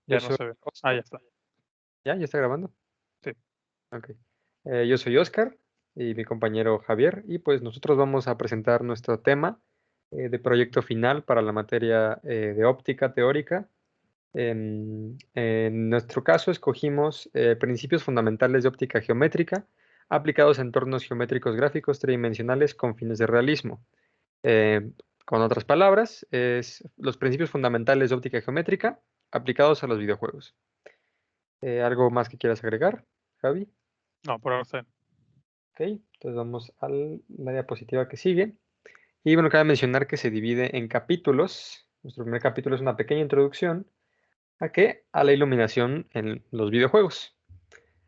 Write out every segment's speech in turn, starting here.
Yo Ya no soy se ve. Oscar. Ya está. ¿Ya? ¿Ya está grabando? Sí. Ok. Yo soy Oscar y mi compañero Javier, y pues nosotros vamos a presentar nuestro tema de proyecto final para la materia de óptica teórica. En nuestro caso escogimos principios fundamentales de óptica geométrica aplicados a entornos geométricos gráficos tridimensionales con fines de realismo. Eh, con otras palabras, es los principios fundamentales de óptica geométrica aplicados a los videojuegos. ¿Algo más que quieras agregar, Javi? No, por ahora está bien. Ok, entonces vamos a la diapositiva que sigue. Y bueno, cabe mencionar que se divide en capítulos. Nuestro primer capítulo es una pequeña introducción ¿a qué? A la iluminación en los videojuegos.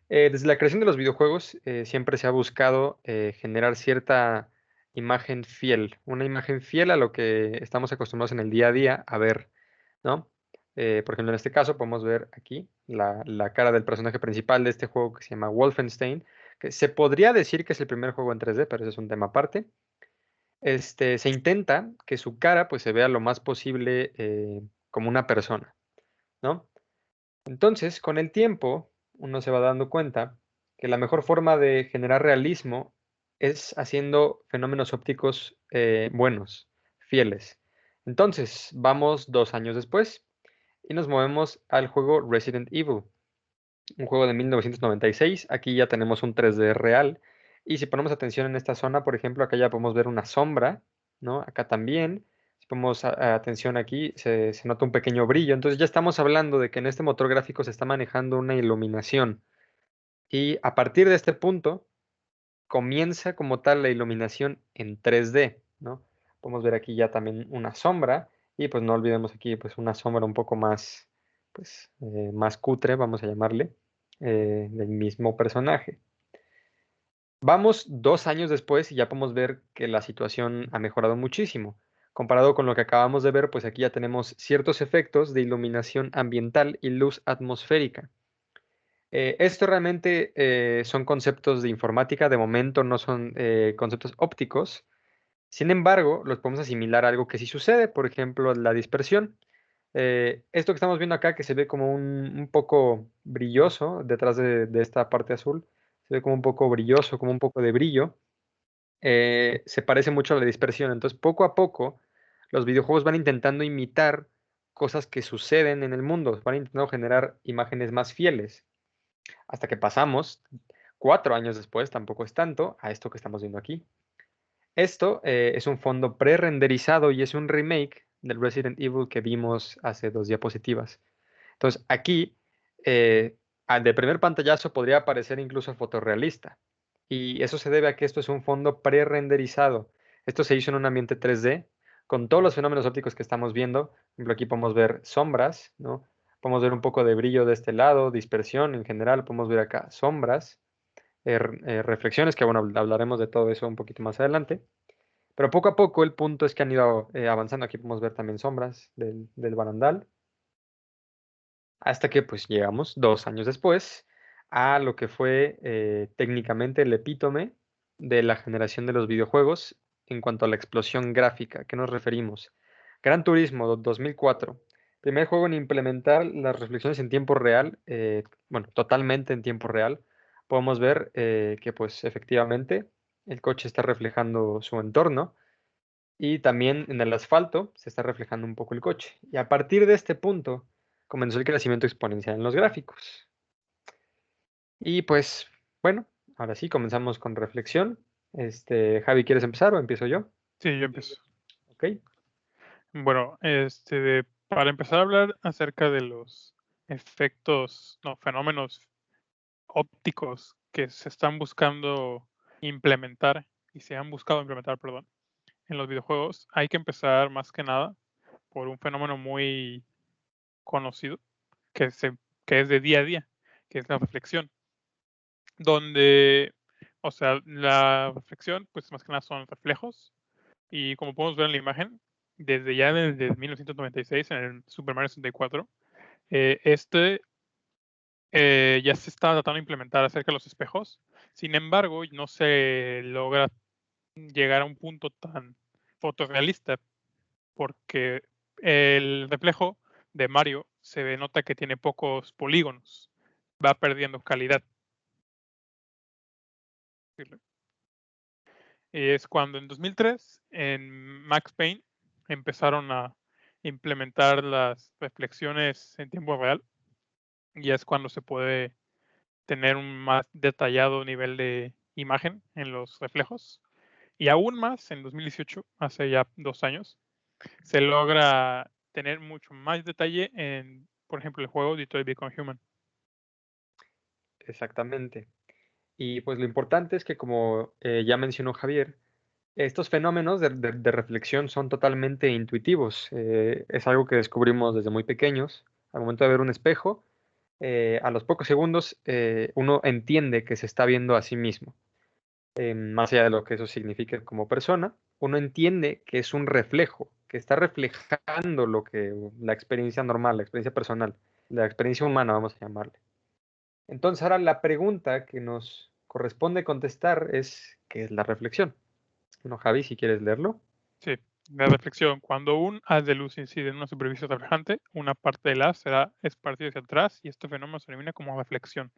Desde la creación de los videojuegos siempre se ha buscado generar cierta imagen fiel, una imagen fiel a lo que estamos acostumbrados en el día a día a ver, ¿no? Por ejemplo, en este caso podemos ver aquí la cara del personaje principal de este juego que se llama Wolfenstein, que se podría decir que es el primer juego en 3D, pero ese es un tema aparte. Se intenta que su cara pues se vea lo más posible como una persona, ¿no? Entonces, con el tiempo, uno se va dando cuenta que la mejor forma de generar realismo es haciendo fenómenos ópticos buenos, fieles. Entonces, vamos 2 años después y nos movemos al juego Resident Evil, un juego de 1996. Aquí ya tenemos un 3D real. Y si ponemos atención en esta zona, por ejemplo, acá ya podemos ver una sombra, ¿no? Acá también. Si ponemos atención aquí, se nota un pequeño brillo. Entonces ya estamos hablando de que en este motor gráfico se está manejando una iluminación. Y a partir de este punto, comienza como tal la iluminación en 3D, ¿no? Podemos ver aquí ya también una sombra. Y pues no olvidemos aquí pues una sombra un poco más, pues, más cutre, vamos a llamarle, del mismo personaje. Vamos 2 años después y ya podemos ver que la situación ha mejorado muchísimo. Comparado con lo que acabamos de ver, pues aquí ya tenemos ciertos efectos de iluminación ambiental y luz atmosférica. Esto realmente son conceptos de informática, de momento no son conceptos ópticos. Sin embargo, los podemos asimilar a algo que sí sucede, por ejemplo, la dispersión. Esto que estamos viendo acá, que se ve como un poco brilloso detrás de esta parte azul, se ve como un poco brilloso, como un poco de brillo, se parece mucho a la dispersión. Entonces, poco a poco, los videojuegos van intentando imitar cosas que suceden en el mundo, van intentando generar imágenes más fieles, hasta que pasamos 4 años después, tampoco es tanto, a esto que estamos viendo aquí. Esto es un fondo pre-renderizado y es un remake del Resident Evil que vimos hace 2 diapositivas. Entonces, aquí, de primer pantallazo podría parecer incluso fotorrealista. Y eso se debe a que esto es un fondo pre-renderizado. Esto se hizo en un ambiente 3D con todos los fenómenos ópticos que estamos viendo. Por ejemplo, aquí podemos ver sombras, ¿no? Podemos ver un poco de brillo de este lado, dispersión en general. Podemos ver acá sombras, reflexiones, que bueno, hablaremos de todo eso un poquito más adelante. Pero poco a poco el punto es que han ido avanzando. Aquí podemos ver también sombras del barandal. Hasta que pues llegamos 2 años después a lo que fue técnicamente el epítome de la generación de los videojuegos en cuanto a la explosión gráfica. ¿A qué nos referimos? Gran Turismo 2004. Primer juego en implementar las reflexiones en tiempo real, bueno, totalmente en tiempo real. Podemos ver que pues efectivamente el coche está reflejando su entorno y también en el asfalto se está reflejando un poco el coche. Y a partir de este punto comenzó el crecimiento exponencial en los gráficos. Y pues, bueno, ahora sí, comenzamos con reflexión. Javi, ¿quieres empezar o empiezo yo? Sí, yo empiezo. Ok. Bueno, para empezar a hablar acerca de los efectos, no, fenómenos ópticos que se están buscando implementar y se han buscado implementar, perdón, en los videojuegos, hay que empezar más que nada por un fenómeno muy conocido que, que es de día a día, que es la reflexión, donde, o sea, la reflexión, pues más que nada son reflejos y como podemos ver en la imagen, desde 1996 en el Super Mario 64, ya se está tratando de implementar acerca de los espejos. Sin embargo, no se logra llegar a un punto tan fotorrealista porque el reflejo de Mario se nota que tiene pocos polígonos, va perdiendo calidad. Es cuando en 2003 en Max Payne empezaron a implementar las reflexiones en tiempo real y es cuando se puede tener un más detallado nivel de imagen en los reflejos. Y aún más en 2018, hace ya 2 años, se logra tener mucho más detalle en, por ejemplo, el juego Detroit Become Human. Exactamente. Y pues lo importante es que, como ya mencionó Javier, estos fenómenos de reflexión son totalmente intuitivos. Es algo que descubrimos desde muy pequeños. Al momento de ver un espejo, a los pocos segundos uno entiende que se está viendo a sí mismo. Más allá de lo que eso signifique como persona, uno entiende que es un reflejo, que está reflejando lo que la experiencia normal, la experiencia personal, la experiencia humana, vamos a llamarle. Entonces, ahora la pregunta que nos corresponde contestar es, ¿qué es la reflexión? Bueno, Javi, si quieres leerlo. Sí, la reflexión. Cuando un haz de luz incide en una superficie reflejante, una parte del haz será esparcida hacia atrás y este fenómeno se denomina como reflexión.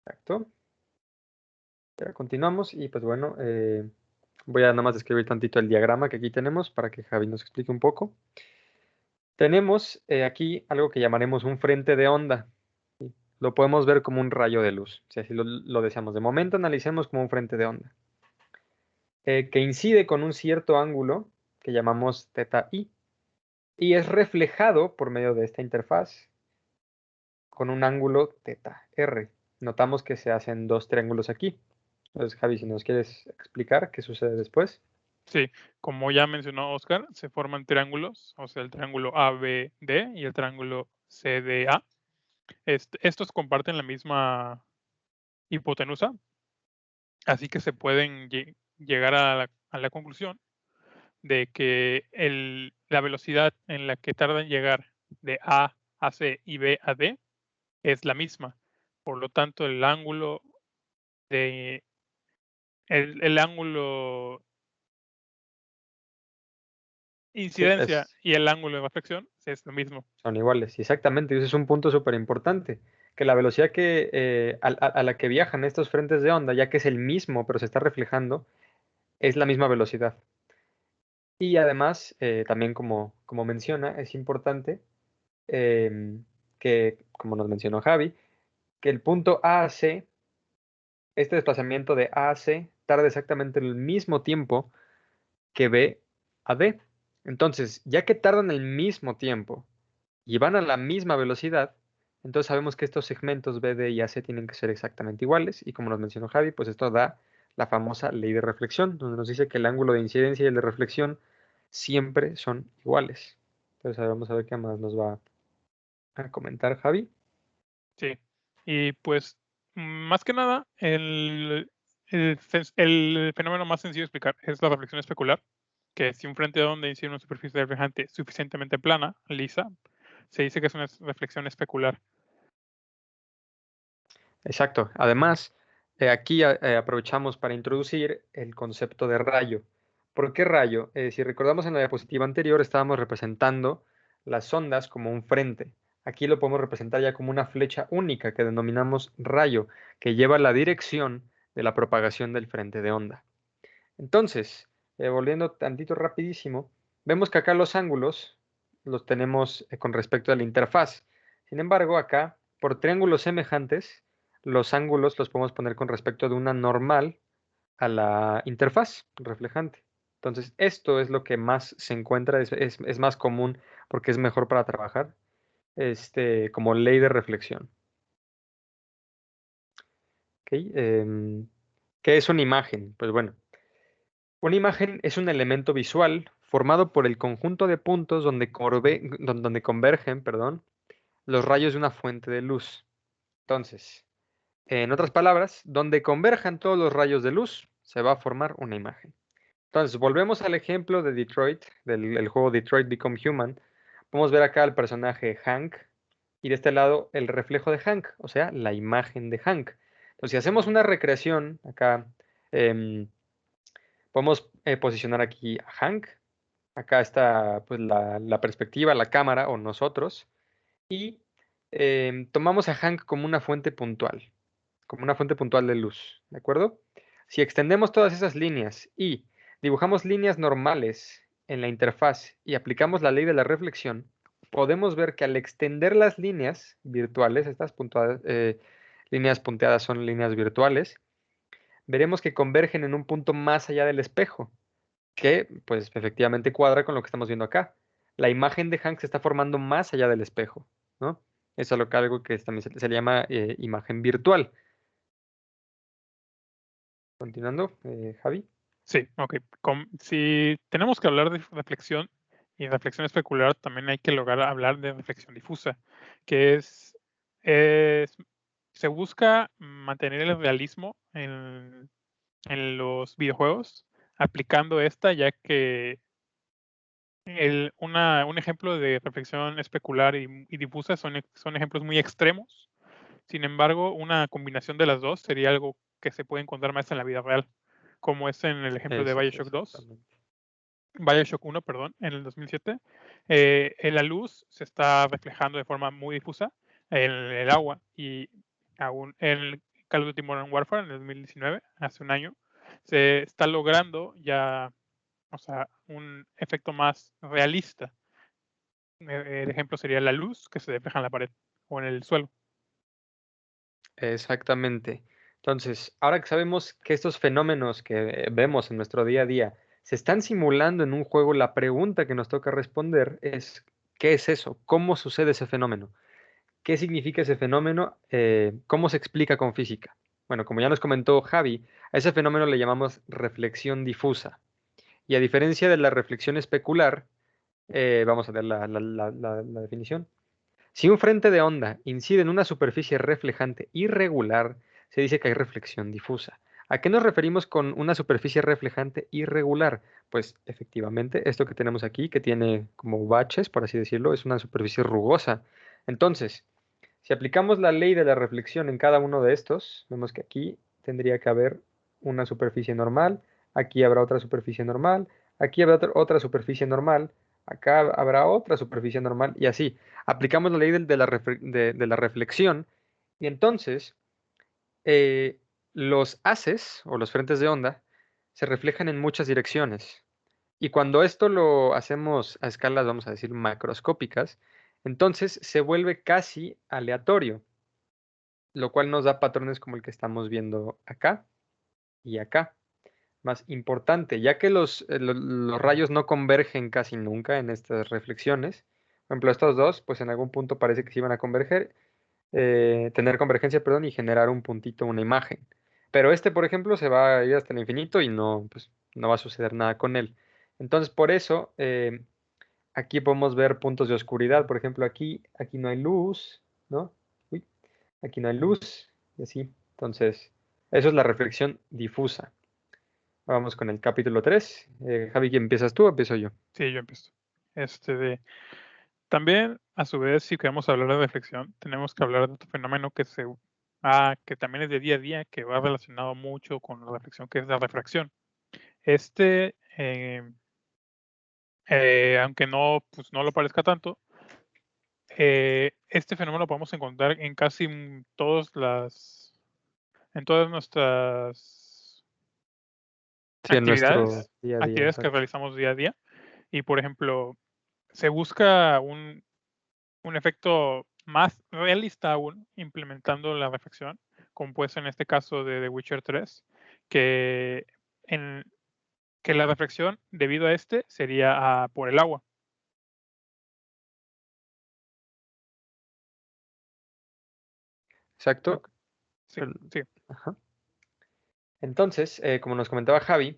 Exacto. Ya continuamos y pues bueno, voy a nada más describir tantito el diagrama que aquí tenemos para que Javi nos explique un poco. Tenemos aquí algo que llamaremos un frente de onda. ¿Sí? Lo podemos ver como un rayo de luz, si así lo deseamos. De momento analicemos como un frente de onda, que incide con un cierto ángulo que llamamos θ i y es reflejado por medio de esta interfaz con un ángulo θr. Notamos que se hacen dos triángulos aquí. Entonces, Javi, si nos quieres explicar qué sucede después. Sí, como ya mencionó Oscar, se forman triángulos, o sea, el triángulo ABD y el triángulo CDA. Estos comparten la misma hipotenusa, así que se pueden llegar a la conclusión de que la velocidad en la que tarda en llegar de A a C y B a D es la misma. Por lo tanto, de el ángulo Sí, incidencia y el ángulo de reflexión es lo mismo. son iguales, exactamente. Y ese es un punto súper importante, que la velocidad a la que viajan estos frentes de onda, ya que es el mismo, pero se está reflejando, es la misma velocidad. Y además, también como menciona, es importante que, como nos mencionó Javi, que el punto A a C, este desplazamiento de A a C, tarda exactamente el mismo tiempo que B a D. Entonces, ya que tardan el mismo tiempo y van a la misma velocidad, entonces sabemos que estos segmentos B, D y AC tienen que ser exactamente iguales. Y como nos mencionó Javi, pues esto da la famosa ley de reflexión, donde nos dice que el ángulo de incidencia y el de reflexión siempre son iguales. Entonces vamos a ver qué más nos va a comentar Javi. Sí. Y pues, más que nada, el fenómeno más sencillo de explicar es la reflexión especular, que si un frente de onda incide una superficie reflejante suficientemente plana, lisa, se dice que es una reflexión especular. Exacto. Además, aquí aprovechamos para introducir el concepto de rayo. ¿Por qué rayo? Si recordamos en la diapositiva anterior, estábamos representando las ondas como un frente. Aquí lo podemos representar ya como una flecha única que denominamos rayo, que lleva la dirección de la propagación del frente de onda. Entonces, volviendo tantito rapidísimo, vemos que acá los ángulos los tenemos con respecto a la interfaz. Sin embargo, acá, por triángulos semejantes, los ángulos los podemos poner con respecto de una normal a la interfaz reflejante. Entonces, esto es lo que más se encuentra, es más común porque es mejor para trabajar, como ley de reflexión. ¿Ok? ¿Qué es una imagen? Pues bueno, una imagen es un elemento visual formado por el conjunto de puntos donde convergen, perdón, los rayos de una fuente de luz. Entonces, en otras palabras, donde converjan todos los rayos de luz, se va a formar una imagen. Entonces, volvemos al ejemplo de Detroit, del juego Detroit Become Human. Podemos ver acá al personaje Hank y de este lado el reflejo de Hank, o sea, la imagen de Hank. Entonces, si hacemos una recreación acá, em, podemos posicionar aquí a Hank, Acá está pues, la perspectiva, la cámara o nosotros. Y tomamos a Hank como una fuente puntual de luz, ¿de acuerdo? Si extendemos todas esas líneas y dibujamos líneas normales en la interfaz y aplicamos la ley de la reflexión, podemos ver que al extender las líneas virtuales, estas líneas punteadas son líneas virtuales, veremos que convergen en un punto más allá del espejo, que pues efectivamente cuadra con lo que estamos viendo acá. La imagen de Hank se está formando más allá del espejo, ¿no? Eso es algo que también se le llama imagen virtual. Continuando, Javi. Sí, ok. Si tenemos que hablar de reflexión y reflexión especular, también hay que lograr hablar de reflexión difusa, que es se busca mantener el realismo en los videojuegos, aplicando esta, ya que un ejemplo de reflexión especular y difusa son ejemplos muy extremos. Sin embargo, una combinación de las dos sería algo que se puede encontrar más en la vida real, como es en el ejemplo de Eso, BioShock 2. exactamente. BioShock 1, perdón, en el 2007, la luz se está reflejando de forma muy difusa en el agua y aún en Call of Duty Modern Warfare en el 2019, hace un año, se está logrando ya, o sea, un efecto más realista. El ejemplo sería la luz que se refleja en la pared o en el suelo. Exactamente. Entonces, ahora que sabemos que estos fenómenos que vemos en nuestro día a día se están simulando en un juego, la pregunta que nos toca responder es, ¿qué es eso? ¿Cómo sucede ese fenómeno? ¿Qué significa ese fenómeno? ¿Cómo se explica con física? Bueno, como ya nos comentó Javi, a ese fenómeno le llamamos reflexión difusa. Y a diferencia de la reflexión especular, vamos a ver la definición. Si un frente de onda incide en una superficie reflejante irregular, se dice que hay reflexión difusa. ¿A qué nos referimos con una superficie reflejante irregular? Pues efectivamente, esto que tenemos aquí, que tiene como baches, por así decirlo, es una superficie rugosa. Entonces, si aplicamos la ley de la reflexión en cada uno de estos, vemos que aquí tendría que haber una superficie normal, aquí habrá otra superficie normal, aquí habrá otra superficie normal, acá habrá otra superficie normal y así. Aplicamos la ley de la reflexión y entonces eh, los haces o los frentes de onda se reflejan en muchas direcciones. Y cuando esto lo hacemos a escalas, vamos a decir, macroscópicas, entonces se vuelve casi aleatorio, lo cual nos da patrones como el que estamos viendo acá y acá. Más importante, ya que los rayos no convergen casi nunca en estas reflexiones, por ejemplo, estos dos, pues en algún punto parece que se iban a converger, tener convergencia, perdón, y generar un puntito, una imagen. Pero este, por ejemplo, se va a ir hasta el infinito y no, pues, no va a suceder nada con él. Entonces, por eso, aquí podemos ver puntos de oscuridad. Por ejemplo, aquí no hay luz, ¿no? Uy, aquí no hay luz, y así. Entonces, eso es la reflexión difusa. Vamos con el capítulo 3. Javi, ¿quién empiezas tú o empiezo yo? Sí, yo empiezo. También, a su vez, si queremos hablar de reflexión, tenemos que hablar de otro fenómeno que también es de día a día, que va relacionado mucho con la reflexión, que es la refracción. Este, aunque no, pues no lo parezca tanto, este fenómeno lo podemos encontrar en casi en todas nuestras Sí, en nuestro actividades, día a día, actividades que exacto. realizamos día a día. Y, por ejemplo, se busca un efecto más realista aún implementando la reflexión, como puede ser en este caso de The Witcher 3, que, en, que la reflexión debido a este sería por el agua. Exacto. Ok, sí, el- sí. ajá. Entonces, como nos comentaba Javi,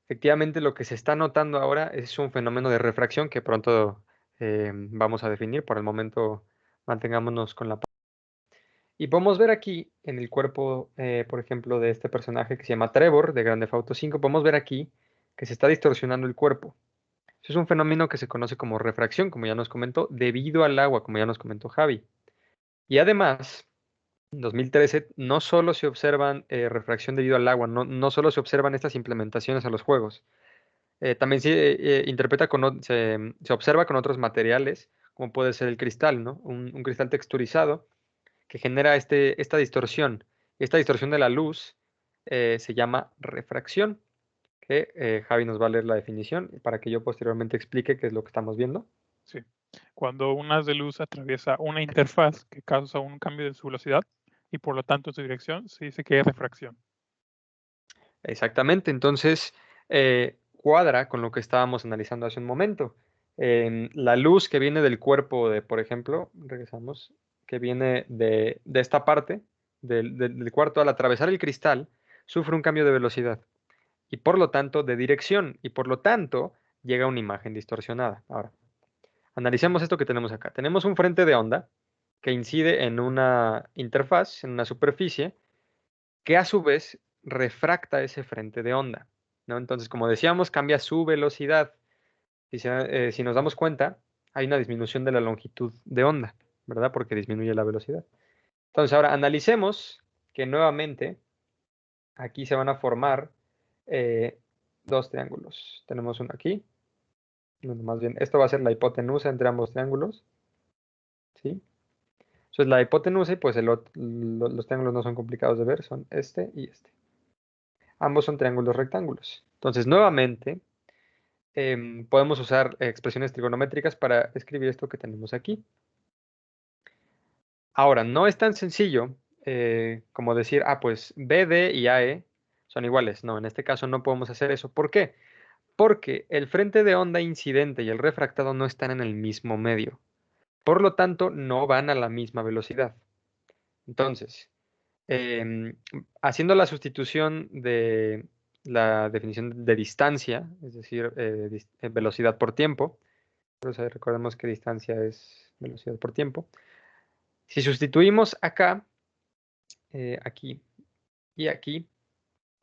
efectivamente lo que se está notando ahora es un fenómeno de refracción que pronto vamos a definir. Por el momento, mantengámonos con la. Y podemos ver aquí en el cuerpo, por ejemplo, de este personaje que se llama Trevor de Grand Theft Auto 5, podemos ver aquí que se está distorsionando el cuerpo. Eso es un fenómeno que se conoce como refracción, como ya nos comentó, debido al agua, como ya nos comentó Javi. Y además, en 2013 no solo se observan refracción debido al agua, no solo se observan estas implementaciones a los juegos. También se interpreta se observa con otros materiales, como puede ser el cristal, ¿no? Un cristal texturizado que genera esta distorsión. Esta distorsión de la luz se llama refracción, que Javi nos va a leer la definición para que yo posteriormente explique qué es lo que estamos viendo. Sí. Cuando un haz de luz atraviesa una interfaz que causa un cambio de su velocidad y por lo tanto su dirección, se dice que es refracción. Exactamente, entonces cuadra con lo que estábamos analizando hace un momento. La luz que viene del cuerpo de, por ejemplo, regresamos, que viene de esta parte del cuarto, al atravesar el cristal, sufre un cambio de velocidad y por lo tanto de dirección y por lo tanto llega a una imagen distorsionada. Ahora, analicemos esto que tenemos acá. Tenemos un frente de onda que incide en una interfaz, en una superficie, que a su vez refracta ese frente de onda, ¿no? Entonces, como decíamos, cambia su velocidad. Si nos damos cuenta, hay una disminución de la longitud de onda, ¿verdad? Porque disminuye la velocidad. Entonces, ahora analicemos que nuevamente aquí se van a formar dos triángulos. Tenemos uno aquí, bueno, más bien, esto va a ser la hipotenusa entre ambos triángulos, ¿sí? Entonces, la hipotenusa y pues los triángulos no son complicados de ver, son este y este. Ambos son triángulos rectángulos. Entonces, nuevamente, podemos usar expresiones trigonométricas para escribir esto que tenemos aquí. Ahora, no es tan sencillo como decir, pues BD y AE son iguales. No, en este caso no podemos hacer eso. ¿Por qué? Porque el frente de onda incidente y el refractado no están en el mismo medio. Por lo tanto, no van a la misma velocidad. Entonces, haciendo la sustitución de la definición de distancia, es decir, velocidad por tiempo, entonces recordemos que distancia es velocidad por tiempo. Si sustituimos acá, aquí y aquí,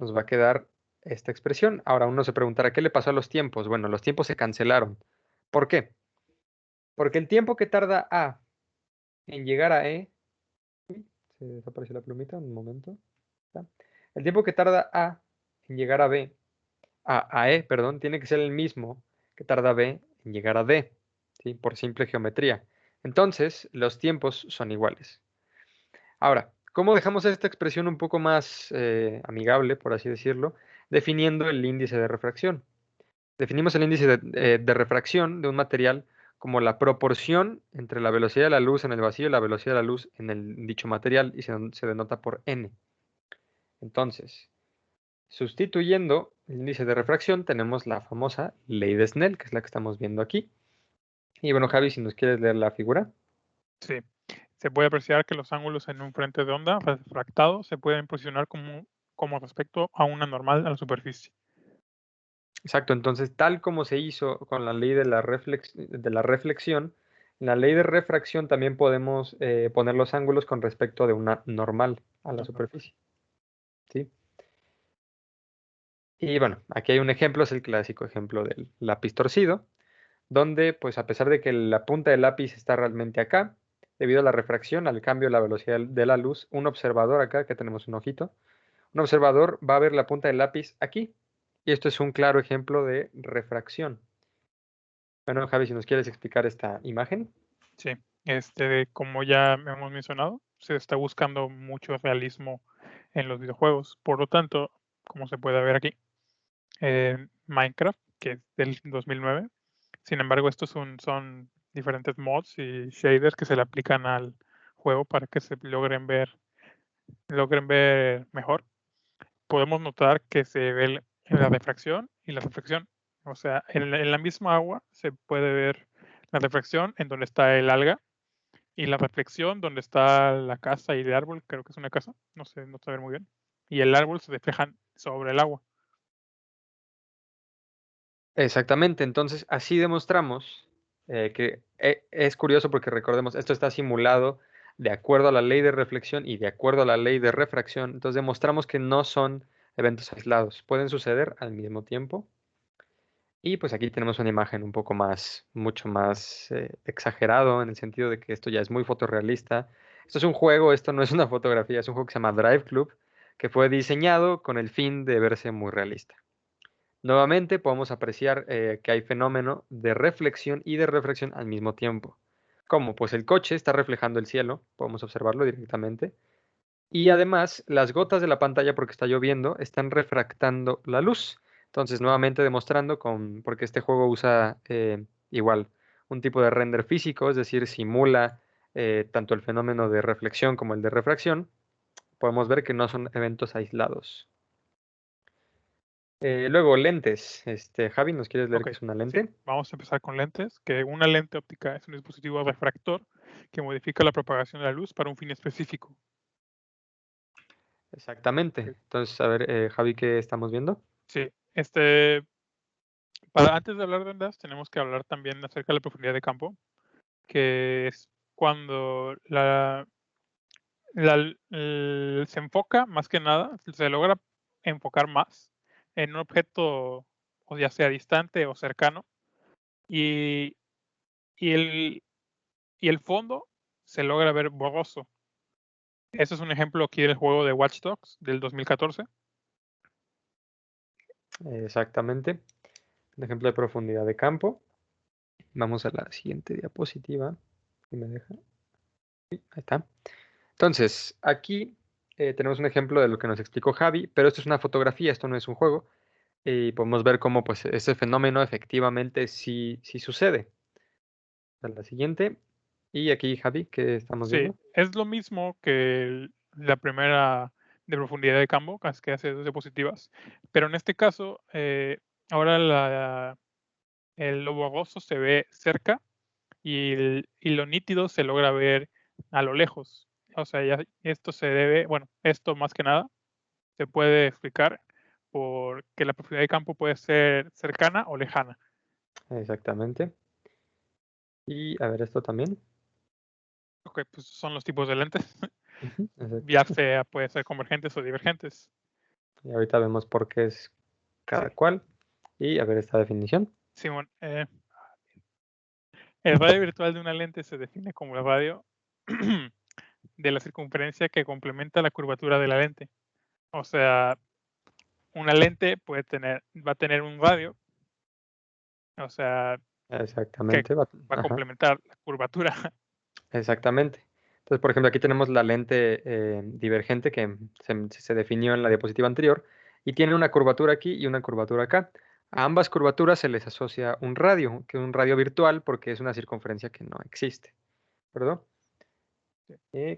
nos va a quedar esta expresión. Ahora uno se preguntará, ¿qué le pasó a los tiempos? Bueno, los tiempos se cancelaron. ¿Por qué? Porque el tiempo que tarda A en llegar a E, uy, se desapareció la plumita, un momento. ¿Está? El tiempo que tarda A en llegar a B, a E, perdón, tiene que ser el mismo que tarda B en llegar a D, ¿sí? Por simple geometría. Entonces, los tiempos son iguales. Ahora, ¿cómo dejamos esta expresión un poco más amigable, por así decirlo? Definiendo el índice de refracción. Definimos el índice de refracción de un material como la proporción entre la velocidad de la luz en el vacío y la velocidad de la luz en el dicho material y se denota por n. Entonces, sustituyendo el índice de refracción, tenemos la famosa ley de Snell, que es la que estamos viendo aquí. Y bueno, Javi, si nos quieres leer la figura. Sí. Se puede apreciar que los ángulos en un frente de onda refractado se pueden posicionar como respecto a una normal a la superficie. Exacto, entonces tal como se hizo con la ley de la reflexión, en la ley de refracción también podemos poner los ángulos con respecto de una normal a la superficie. ¿Sí? Y bueno, aquí hay un ejemplo, es el clásico ejemplo del lápiz torcido, donde pues a pesar de que la punta del lápiz está realmente acá, debido a la refracción, al cambio de la velocidad de la luz, un observador acá, que tenemos un ojito, un observador va a ver la punta del lápiz aquí. Y esto es un claro ejemplo de refracción. Bueno, Javi, si nos quieres explicar esta imagen. Sí. Como ya hemos mencionado, se está buscando mucho realismo en los videojuegos. Por lo tanto, como se puede ver aquí, Minecraft, que es del 2009. Sin embargo, estos son diferentes mods y shaders que se le aplican al juego para que se logren ver mejor. Podemos notar que se ve la refracción y la reflexión. O sea, en la misma agua se puede ver la refracción en donde está el alga y la reflexión donde está la casa y el árbol, creo que es una casa, no sé, no saber muy bien. Y el árbol se reflejan sobre el agua. Exactamente, entonces así demostramos que es curioso porque recordemos, esto está simulado de acuerdo a la ley de reflexión y de acuerdo a la ley de refracción, entonces demostramos que no son eventos aislados, pueden suceder al mismo tiempo. Y pues aquí tenemos una imagen un poco más, mucho más exagerado en el sentido de que esto ya es muy fotorrealista. Esto es un juego, esto no es una fotografía, es un juego que se llama Drive Club, que fue diseñado con el fin de verse muy realista. Nuevamente podemos apreciar que hay fenómeno de reflexión y de refracción al mismo tiempo. ¿Cómo? Pues el coche está reflejando el cielo, podemos observarlo directamente. Y además, las gotas de la pantalla, porque está lloviendo, están refractando la luz. Entonces, nuevamente demostrando porque este juego usa igual un tipo de render físico, es decir, simula tanto el fenómeno de reflexión como el de refracción. Podemos ver que no son eventos aislados. Luego, lentes. Javi, ¿nos quieres leer Ok, qué es una sí, lente? vamos a empezar con lentes, que una lente óptica es un dispositivo refractor que modifica la propagación de la luz para un fin específico. Exactamente. Ok. Entonces, a ver, Javi, ¿qué estamos viendo? Sí, antes de hablar de ondas, tenemos que hablar también acerca de la profundidad de campo, que es cuando se enfoca más que nada, se logra enfocar más en un objeto, o ya sea distante o cercano, y, y, el, y el fondo se logra ver borroso. Ese es un ejemplo aquí del juego de Watch Dogs del 2014. Exactamente. Un ejemplo de profundidad de campo. Vamos a la siguiente diapositiva. Si me deja. Sí, ahí está. Entonces, aquí tenemos un ejemplo de lo que nos explicó Javi, pero esto es una fotografía, esto no es un juego. Y podemos ver cómo pues, ese fenómeno efectivamente sí sucede. A la siguiente. Y aquí, Javi, ¿qué estamos Sí, viendo? es lo mismo que la primera de profundidad de campo, que hace dos diapositivas, pero en este caso, ahora lo borroso se ve cerca y lo nítido se logra ver a lo lejos. O sea, esto se debe, bueno, esto más que nada se puede explicar porque la profundidad de campo puede ser cercana o lejana. Exactamente. Y a ver, esto también. Ok, pues son los tipos de lentes. Ujú, Ya exacto. sea puede ser convergentes o divergentes. Y ahorita vemos por qué es Sí, cada cual. Y a ver esta definición. Simón. El radio virtual de una lente se define como el radio de la circunferencia que complementa la curvatura de la lente. O sea, una lente va a tener un radio, o sea, que Exactamente. va a Ajá. complementar la curvatura. Exactamente. Entonces, por ejemplo, aquí tenemos la lente divergente que se definió en la diapositiva anterior y tiene una curvatura aquí y una curvatura acá. A ambas curvaturas se les asocia un radio, que es un radio virtual porque es una circunferencia que no existe. ¿Perdón?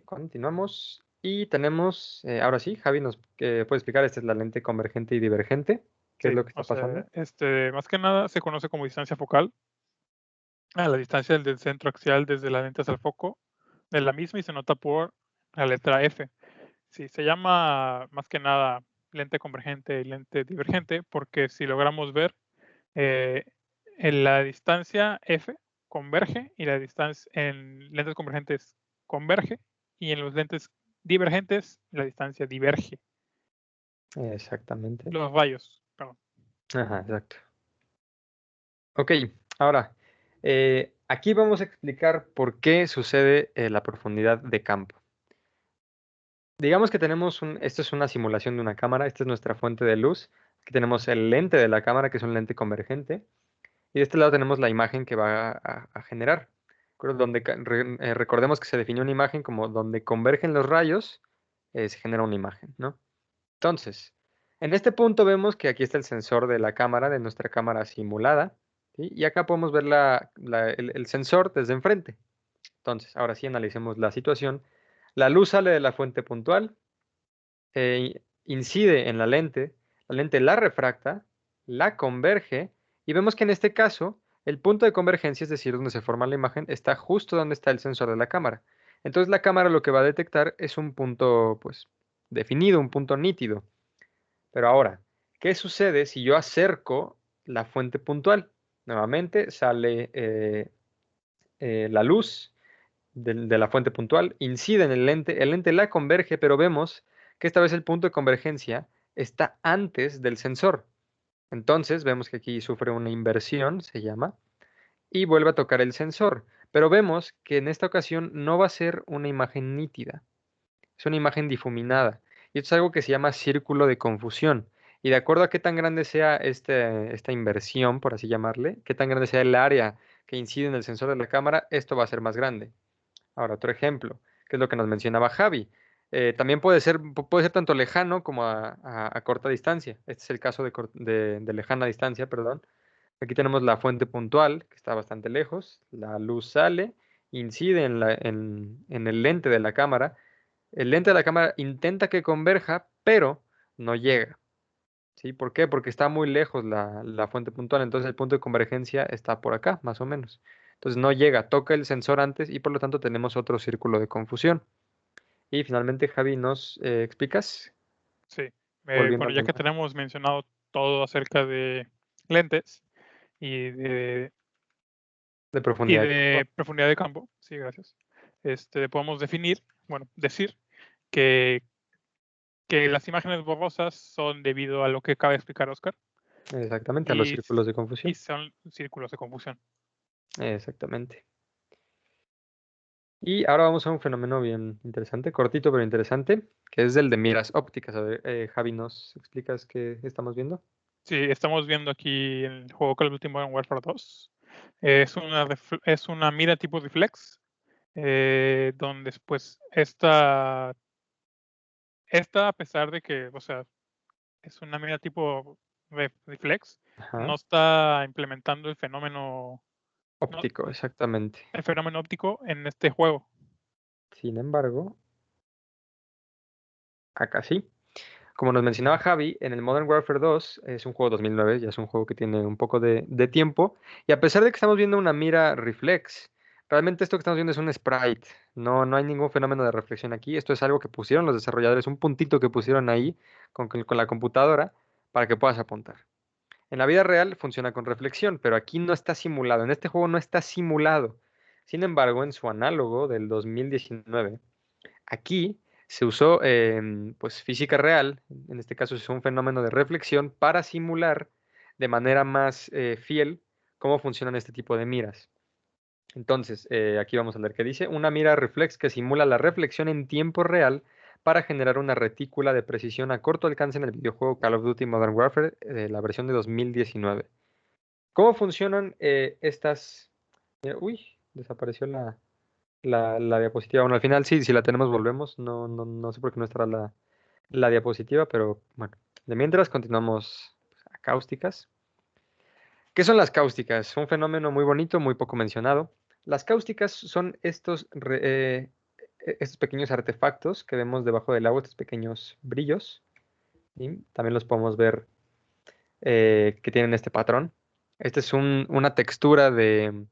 Continuamos. Y tenemos, ahora sí, Javi nos puede explicar, esta es la lente convergente y divergente. ¿Qué es Sí, lo que está o pasando? sea, más que nada se conoce como distancia focal, a la distancia del centro axial desde la lente hasta el foco de la misma y se nota por la letra F. Sí, se llama más que nada lente convergente y lente divergente porque si logramos ver eh, en la distancia F converge y la distancia en lentes convergentes converge y en los lentes divergentes la distancia diverge. Exactamente. Los rayos, perdón. Ajá, exacto. Ok, ahora, aquí vamos a explicar por qué sucede la profundidad de campo. Digamos que esto es una simulación de una cámara, esta es nuestra fuente de luz. Aquí tenemos el lente de la cámara, que es un lente convergente, y de este lado tenemos la imagen que va a generar. Recordemos que se definió una imagen como donde convergen los rayos, se genera una imagen, ¿no? Entonces, en este punto vemos que aquí está el sensor de la cámara, de nuestra cámara simulada, ¿sí? Y acá podemos ver el sensor desde enfrente. Entonces, ahora sí analicemos la situación. La luz sale de la fuente puntual, incide en la lente la refracta, la converge, y vemos que en este caso, el punto de convergencia, es decir, donde se forma la imagen, está justo donde está el sensor de la cámara. Entonces, la cámara lo que va a detectar es un punto, pues, definido, un punto nítido. Pero ahora, ¿qué sucede si yo acerco la fuente puntual? Nuevamente sale la luz de la fuente puntual, incide en el lente la converge, pero vemos que esta vez el punto de convergencia está antes del sensor. Entonces vemos que aquí sufre una inversión, se llama, y vuelve a tocar el sensor. Pero vemos que en esta ocasión no va a ser una imagen nítida, es una imagen difuminada. Y esto es algo que se llama círculo de confusión. Y de acuerdo a qué tan grande sea esta inversión, por así llamarle, qué tan grande sea el área que incide en el sensor de la cámara, esto va a ser más grande. Ahora, otro ejemplo, que es lo que nos mencionaba Javi. También puede ser tanto lejano como a corta distancia. Este es el caso de lejana distancia, perdón. Aquí tenemos la fuente puntual, que está bastante lejos. La luz sale, incide en el lente de la cámara. El lente de la cámara intenta que converja, pero no llega. ¿Sí? ¿Por qué? Porque está muy lejos la fuente puntual, entonces el punto de convergencia está por acá, más o menos. Entonces no llega, toca el sensor antes y por lo tanto tenemos otro círculo de confusión. Y finalmente, Javi, ¿nos explicas? Sí. Volviendo Bueno, al ya que tema tenemos mencionado todo acerca de lentes y de, de y profundidad de campo. de profundidad de campo, sí, gracias. Podemos decir que, que las imágenes borrosas son debido a lo que acaba de explicar Oscar Exactamente, a los y, círculos de y confusión. son círculos de confusión. Exactamente. Y ahora vamos a un fenómeno bien interesante, cortito pero interesante, que es el de miras ópticas. A ver, Javi, ¿nos explicas qué estamos viendo? Sí, estamos viendo aquí en el juego Call of Duty Modern Warfare 2. Es una mira tipo reflex, donde después esta, a pesar de que, o sea, es una mira tipo reflex, no Ajá, está implementando el fenómeno, no, óptico, exactamente. el fenómeno óptico en este juego. Sin embargo, acá sí. Como nos mencionaba Javi, en el Modern Warfare 2 es un juego 2009, ya es un juego que tiene un poco de tiempo, y a pesar de que estamos viendo una mira reflex, realmente esto que estamos viendo es un sprite, no hay ningún fenómeno de reflexión aquí, esto es algo que pusieron los desarrolladores, un puntito que pusieron ahí con la computadora para que puedas apuntar. En la vida real funciona con reflexión, pero aquí no está simulado, en este juego no está simulado. Sin embargo, en su análogo del 2019, aquí se usó pues física real, en este caso se usó un fenómeno de reflexión para simular de manera más fiel cómo funcionan este tipo de miras. Entonces, aquí vamos a ver qué dice. Una mira reflex que simula la reflexión en tiempo real para generar una retícula de precisión a corto alcance en el videojuego Call of Duty Modern Warfare, la versión de 2019. ¿Cómo funcionan estas? Uy, desapareció la diapositiva. Bueno, al final sí, si la tenemos volvemos. No sé por qué no estará la diapositiva, pero bueno. De mientras continuamos pues, a cáusticas. ¿Qué son las cáusticas? Un fenómeno muy bonito, muy poco mencionado. Las cáusticas son estos pequeños artefactos que vemos debajo del agua, estos pequeños brillos. ¿Sí? También los podemos ver que tienen este patrón. Esta es una textura de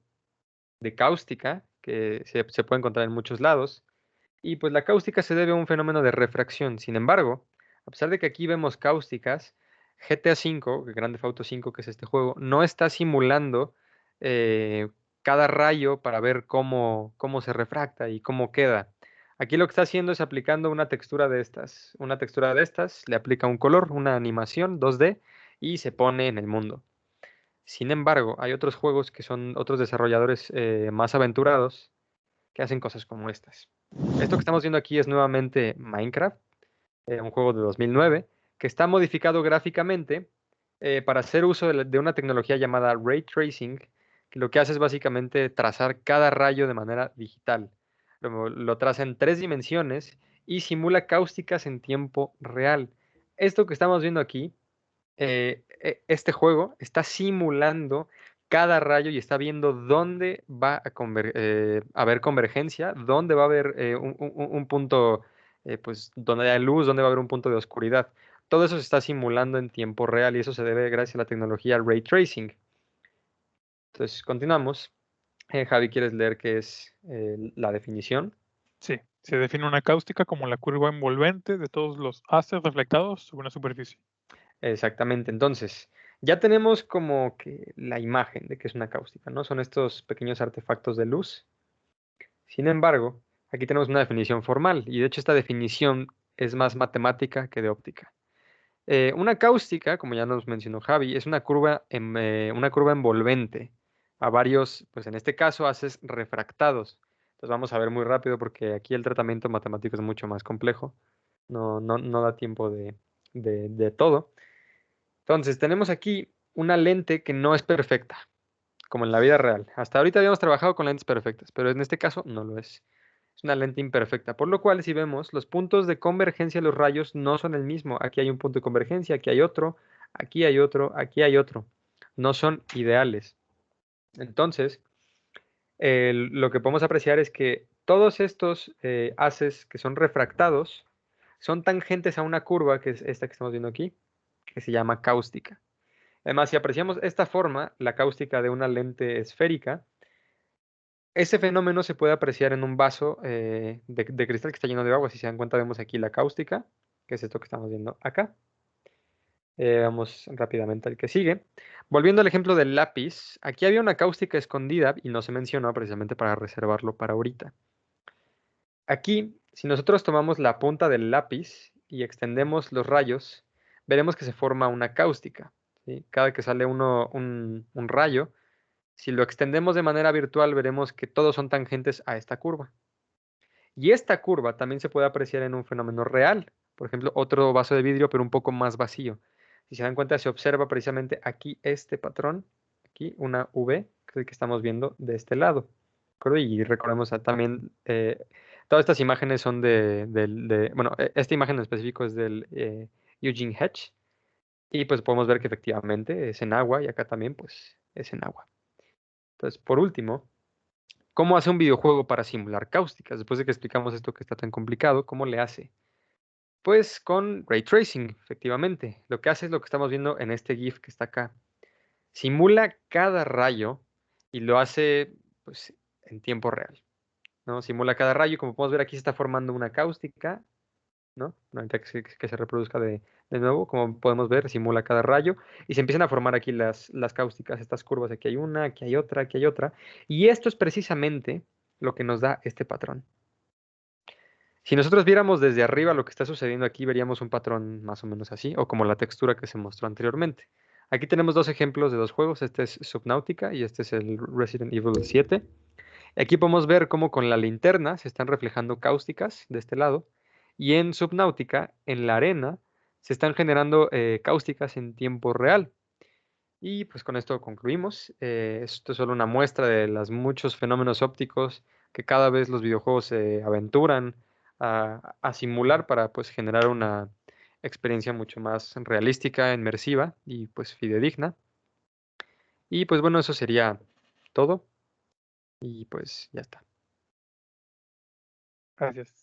cáustica que se puede encontrar en muchos lados. Y pues la cáustica se debe a un fenómeno de refracción. Sin embargo, a pesar de que aquí vemos cáusticas, GTA V, Grand Theft Auto 5, que es este juego, no está simulando eh, cada rayo para ver cómo se refracta y cómo queda. Aquí lo que está haciendo es aplicando una textura de estas. Una textura de estas le aplica un color, una animación 2D y se pone en el mundo. Sin embargo, hay otros juegos que son otros desarrolladores más aventurados que hacen cosas como estas. Esto que estamos viendo aquí es nuevamente Minecraft, un juego de 2009, que está modificado gráficamente para hacer uso de una tecnología llamada Ray Tracing, que lo que hace es básicamente trazar cada rayo de manera digital. Lo traza en 3 dimensiones y simula cáusticas en tiempo real. Esto que estamos viendo aquí este juego está simulando cada rayo y está viendo dónde va a haber convergencia, dónde va a haber un punto, pues, donde hay luz, dónde va a haber un punto de oscuridad. Todo eso se está simulando en tiempo real y eso se debe gracias a la tecnología Ray Tracing. Entonces, continuamos. Javi, ¿quieres leer qué es la definición? Sí, se define una cáustica como la curva envolvente de todos los haces reflectados sobre una superficie. Exactamente. Entonces, ya tenemos como que la imagen de que es una cáustica, ¿no? Son estos pequeños artefactos de luz. Sin embargo, aquí tenemos una definición formal y de hecho esta definición es más matemática que de óptica. Una cáustica, como ya nos mencionó Javi, es una curva envolvente a varios, pues en este caso, haces refractados. Entonces vamos a ver muy rápido porque aquí el tratamiento matemático es mucho más complejo. No da tiempo de todo. Entonces, tenemos aquí una lente que no es perfecta, como en la vida real. Hasta ahorita habíamos trabajado con lentes perfectas, pero en este caso no lo es. Es una lente imperfecta, por lo cual, si vemos, los puntos de convergencia de los rayos no son el mismo. Aquí hay un punto de convergencia, aquí hay otro, aquí hay otro, aquí hay otro. No son ideales. Entonces, lo que podemos apreciar es que todos estos haces que son refractados son tangentes a una curva, que es esta que estamos viendo aquí, que se llama cáustica. Además, si apreciamos esta forma, la cáustica de una lente esférica, ese fenómeno se puede apreciar en un vaso de cristal que está lleno de agua. Si se dan cuenta, vemos aquí la cáustica, que es esto que estamos viendo acá. Vamos rápidamente al que sigue. Volviendo al ejemplo del lápiz, aquí había una cáustica escondida y no se mencionó precisamente para reservarlo para ahorita. Aquí, si nosotros tomamos la punta del lápiz y extendemos los rayos, veremos que se forma una cáustica, ¿sí? Cada que sale un rayo, si lo extendemos de manera virtual, veremos que todos son tangentes a esta curva. Y esta curva también se puede apreciar en un fenómeno real. Por ejemplo, otro vaso de vidrio, pero un poco más vacío. Si se dan cuenta, se observa precisamente aquí este patrón, aquí una V, que es el que estamos viendo de este lado. ¿De acuerdo? Y recordemos también, todas estas imágenes son bueno, esta imagen en específico es del Eugene Hedge. Y pues podemos ver que efectivamente es en agua y acá también pues es en agua. Entonces, por último, ¿cómo hace un videojuego para simular cáusticas? Después de que explicamos esto que está tan complicado, ¿cómo le hace? Pues con ray tracing, efectivamente. Lo que hace es lo que estamos viendo en este GIF que está acá. Simula cada rayo y lo hace pues, en tiempo real, ¿no? Simula cada rayo, como podemos ver aquí se está formando una cáustica, ¿no? Ahorita que se reproduzca de nuevo, como podemos ver, simula cada rayo y se empiezan a formar aquí las cáusticas, estas curvas. Aquí hay una, aquí hay otra, aquí hay otra. Y esto es precisamente lo que nos da este patrón. Si nosotros viéramos desde arriba lo que está sucediendo aquí, veríamos un patrón más o menos así, o como la textura que se mostró anteriormente. Aquí tenemos dos ejemplos de dos juegos, este es Subnautica y este es el Resident Evil 7. Aquí podemos ver cómo con la linterna se están reflejando cáusticas de este lado, y en Subnautica, en la arena, se están generando cáusticas en tiempo real. Y pues con esto concluimos. Esto es solo una muestra de los muchos fenómenos ópticos que cada vez los videojuegos se aventuran a simular para pues generar una experiencia mucho más realística, inmersiva y pues fidedigna. Y pues bueno, eso sería todo y pues ya está. Gracias.